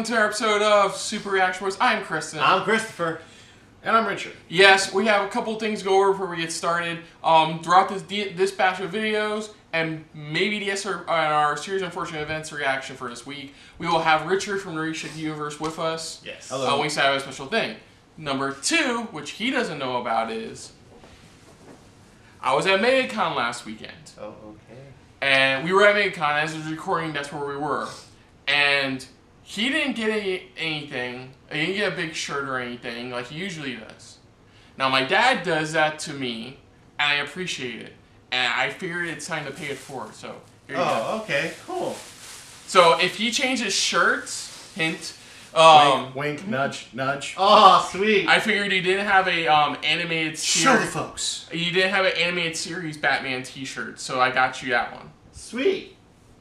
to our episode of Super Reaction Wars. I'm Kristen. I'm Christopher. And I'm Richard. Yes, we have a couple things to go over before we get started. Throughout this batch of videos, and maybe our series of unfortunate events reaction for this week, we will have Richard from the Reshape Universe with us. Yes. Hello. We have a special thing. Number 2, which he doesn't know about, is I was at MegaCon last weekend. Oh, okay. And we were at MegaCon. As I was recording, that's where we were. And he didn't get anything. He didn't get a big shirt or anything like he usually does. Now, my dad does that to me, and I appreciate it. And I figured it's time to pay it forward, so here you go. Oh, okay, cool. So if he changes shirts, hint. Wink, wink, nudge, nudge. Oh, sweet. I figured he didn't have a animated series. Show the folks. You didn't have an animated series Batman T-shirt, so I got you that one. Sweet.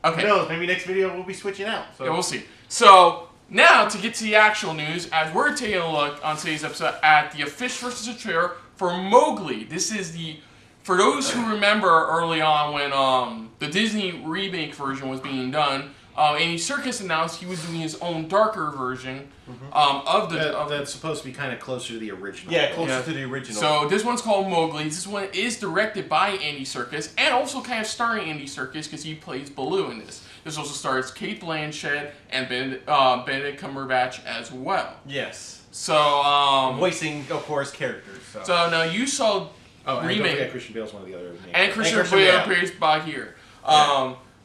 Okay. Who knows? Maybe next video we'll be switching out. So. Yeah, we'll see. So now to get to the actual news, as we're taking a look on today's episode at the official versus the trailer for Mowgli. This is for those who remember early on when the Disney remake version was being done. Andy Serkis announced he was doing his own darker version of the... That's supposed to be kind of closer to the original. Yeah, closer to the original. So this one's called Mowgli. This one is directed by Andy Serkis and also kind of starring Andy Serkis because he plays Baloo in this. This also stars Cate Blanchett and Benedict Cumberbatch as well. Yes. So... voicing, of course, characters. So now you saw and remake. don't forget Christian Bale's one of the other names. And Christian Bale appears by here.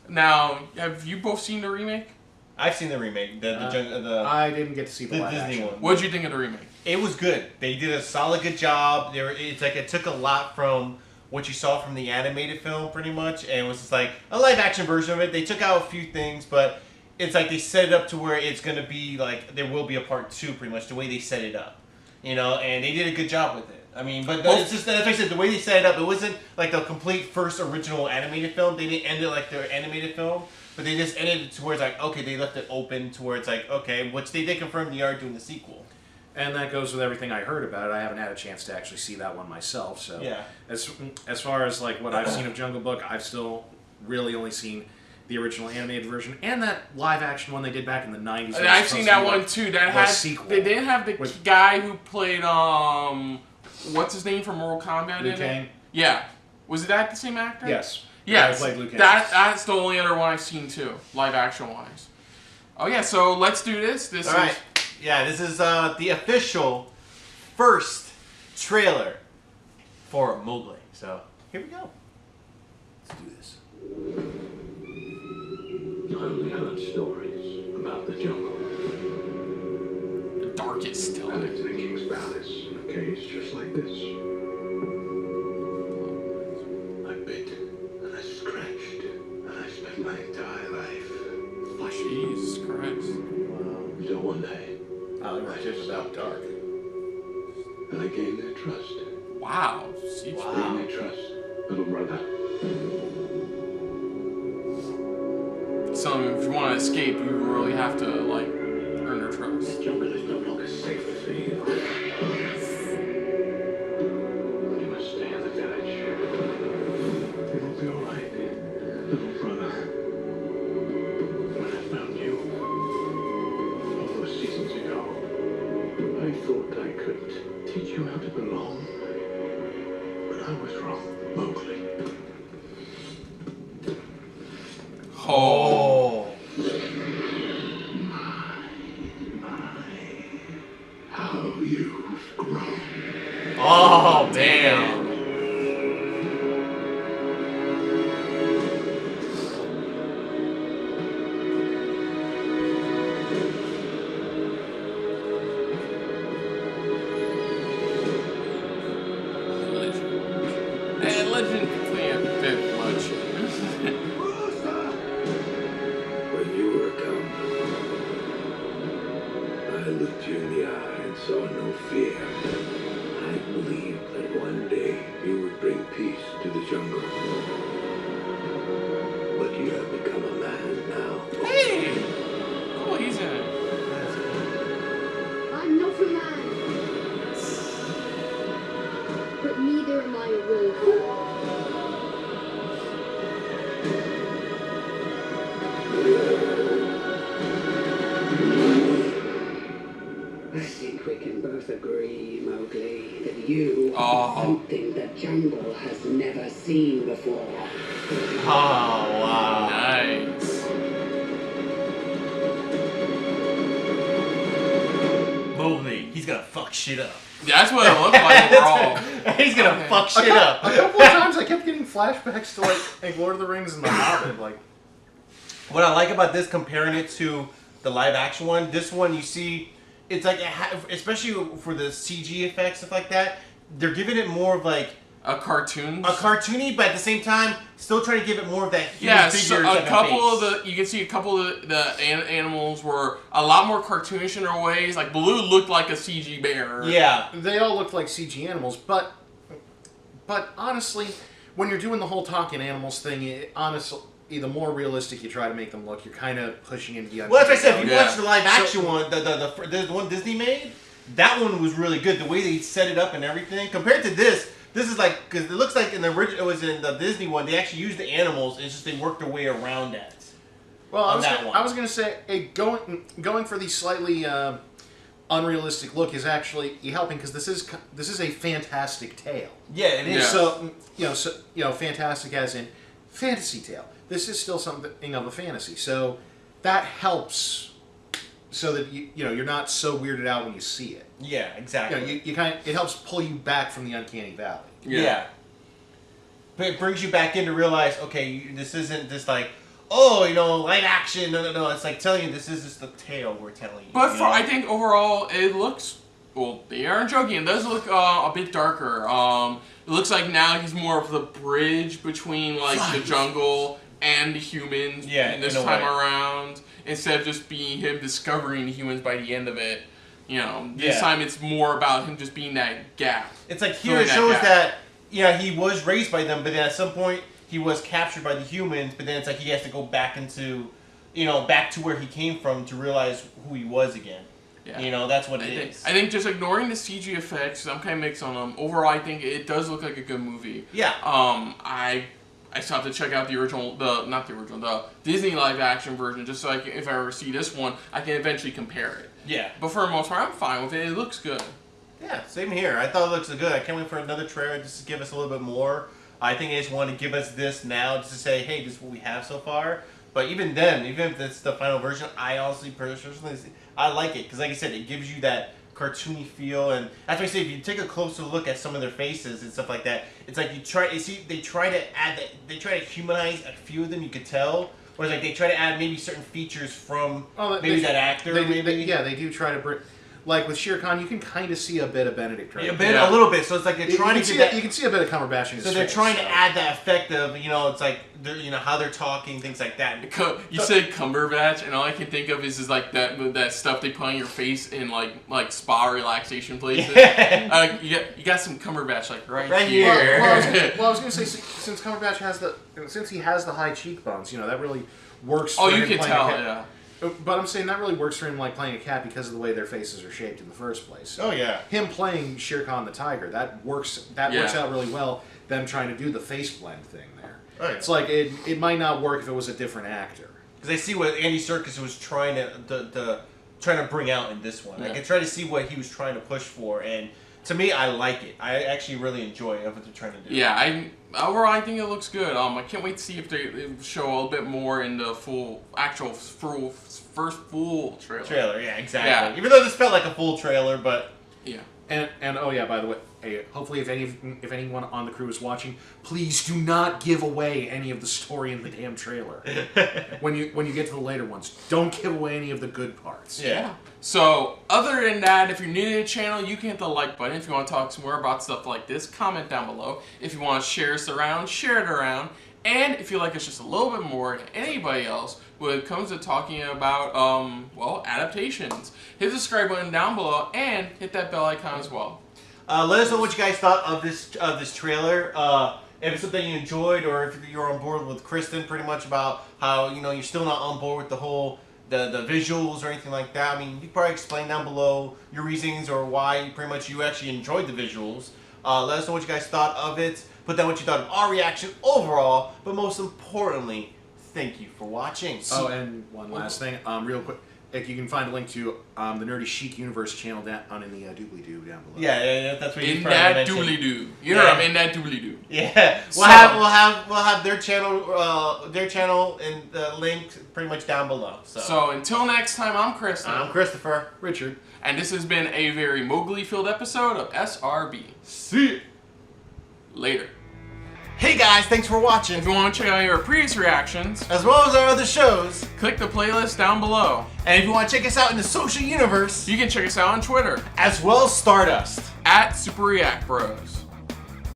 Now, have you both seen the remake? I've seen the remake. I didn't get to see the live Disney action one. What did you think of the remake? It was good. They did a solid good job. It's like it took a lot from what you saw from the animated film, pretty much, and it was just like a live action version of it. They took out a few things, but it's like they set it up to where it's gonna be like there will be a part 2, pretty much the way they set it up, you know. And they did a good job with it. I mean, but it's just that's what I said. The way they set it up, it wasn't like the complete first original animated film. They didn't end it like their animated film, but they just ended it to where it's like, okay, they left it open to where it's like, okay, which they did confirm they are doing the sequel. And that goes with everything I heard about it. I haven't had a chance to actually see that one myself. So Yeah. As far as like what I've seen of Jungle Book, I've still really only seen the original animated version and that live action one they did back in the 90s. And I've seen that one too. That had sequel. They didn't have the guy who played what's his name from Mortal Kombat Liu in Kang? it? Yeah. Was that the same actor? Yes. Yes. I played Liu Kang. That's the only other one I've seen too, live action wise. Oh yeah, so let's do this. All right. Yeah, this is the official first trailer for Mowgli. So here we go. Let's do this. I only heard stories about the jungle. The darkest still. I lived in a king's palace in a cage just like this. I bit and I scratched and I spent my entire life fighting. Jesus Christ. So one day, Oh, they were just about dark. and I gained their trust. Wow. Jeez. Gained their trust, little brother. So if you want to escape, you really have to like earn their trust. The jungle is no longer safe for you. You must stay in the village. It will be all right, little brother. When I found you, all those seasons ago, I thought I could teach you how to belong. But I was wrong, Mowgli. Oh. How you've grown. Oh, damn. Legend play a bit much. When you were come, I looked you in the eye and saw no fear. I believed that one day you would bring peace to the jungle. But you have become a man now. Hey! Oh, he's in it. I'm not a man, but neither am I a wolf. me, Mowgli, that you Oh. are something the jungle has never seen before. Oh, wow. Nice. Mowgli, he's gonna fuck shit up. That's what it looked like overall. He's gonna Okay. fuck shit up. A couple of times I kept getting flashbacks to like Lord of the Rings and The Hobbit. Like, What I like about this, comparing it to the live action one, this one you see, it's like, especially for the CG effects, stuff like that, they're giving it more of like A cartoon. a cartoony, but at the same time, still trying to give it more of that human Yeah, figures. so type a couple face. of the you can see a couple of the animals were a lot more cartoonish in their ways. Like Baloo looked like a CG bear. Yeah. they all looked like CG animals, but honestly, when you're doing the whole talking animals thing, honestly, the more realistic you try to make them look, you're kind of pushing into the Well, that's what I said. If you Yeah. watch the live action one, the one Disney made, that one was really good. The way they set it up and everything, compared to this is like, because it looks like in the original, it was in the Disney one, they actually used the animals. It's just they worked their way around that. Well, on that one. I was gonna say, going for the slightly unrealistic look is actually helping, because this is a fantastic tale. Yeah, it is. Yeah. So fantastic as in fantasy tale. This is still something of a fantasy, so that helps. So that you're not so weirded out when you see it. Yeah, exactly. You kind of, it helps pull you back from the uncanny valley. Yeah. But it brings you back in to realize, okay, this isn't just like, oh, live action. No. It's like telling you this is just the tale we're telling you. But I think overall it looks, well, they aren't joking. It does look a bit darker. It looks like now he's more of the bridge between like the jungle and the humans. Yeah, this in a time way. around, instead of just being him discovering the humans by the end of it. This Yeah. time it's more about him just being that gap. It's like here filling it shows gap. that, he was raised by them, but then at some point he was captured by the humans, but then it's like he has to go back into, back to where he came from to realize who he was again. Yeah. That's what it is. I think just ignoring the CG effects, I'm kind of mixed on them. Overall, I think it does look like a good movie. Yeah. I still have to check out the Disney live action version, just so if I ever see this one, I can eventually compare it. Yeah. But for the most part, I'm fine with it. It looks good. Yeah, same here. I thought it looks good. I can't wait for another trailer just to give us a little bit more. I think they just want to give us this now just to say, hey, this is what we have so far. But even then, even if it's the final version, I honestly, personally, I like it. Because like I said, it gives you that cartoony feel. And that's why I say, if you take a closer look at some of their faces and stuff like that, it's like they try to humanize a few of them, you could tell. Or it's like they try to add maybe certain features from that actor. They do try to bring. Like with Shere Khan, you can kind of see a bit of Benedict right A little bit. So it's like they're trying to get that. You can see a bit of Cumberbatch in his So they're face, trying to add that effect of, it's like, how they're talking, things like that. You said Cumberbatch, and all I can think of is like that stuff they put on your face in like spa relaxation places. Yeah. You got some Cumberbatch like Right here. here. Well, I was gonna say, since Cumberbatch since he has the high cheekbones, that really works. Oh, for you him can playing tell, a cat. yeah. But I'm saying that really works for him, like playing a cat, because of the way their faces are shaped in the first place. Oh, yeah. Him playing Shere Khan the tiger, that works. That works out really well. Them trying to do the face blend thing there. Oh, yeah. It's like it might not work if it was a different actor. Because I see what Andy Serkis was trying to bring out in this one. Yeah. I can try to see what he was trying to push for, and to me, I like it. I actually really enjoy what they're trying to do. Yeah, overall I think it looks good. I can't wait to see if they show a little bit more in the first full trailer. Yeah, exactly. Yeah. Even though this felt like a full trailer, but Yeah. And oh yeah, by the way, hey, hopefully if anyone on the crew is watching, please do not give away any of the story in the damn trailer. when you get to the later ones, don't give away any of the good parts. yeah. So, other than that, if you're new to the channel, you can hit the like button. If you want to talk some more about stuff like this, comment down below. If you want to share us around, share it around. And if you like us just a little bit more than anybody else when it comes to talking about, adaptations, hit the subscribe button down below and hit that bell icon as well. Let us know what you guys thought of this trailer. If it's something you enjoyed, or if you're on board with Kristen, pretty much about how you're still not on board with the whole the visuals or anything like that. I mean, you can probably explain down below your reasons or why you actually enjoyed the visuals. Let us know what you guys thought of it. Put down what you thought of our reaction overall. But most importantly, thank you for watching. Oh, and one last thing, real quick. you can find a link to the Nerdy Chic Universe channel down in the doobly-doo down below. Yeah, that's what he's In probably that mentioned. doobly doo. You heard Yeah. him in that doobly doo. Yeah, So- we'll have their channel and the link pretty much down below. So until next time, I'm Chris. I'm Christopher. Richard. And this has been a very Mowgli-filled episode of SRB. See ya. Later. Hey guys, thanks for watching. If you want to check out our previous reactions, As well as our other shows. click the playlist down below. And if you want to check us out in the social universe, You can check us out on Twitter as well as Stardust. at Super React Bros.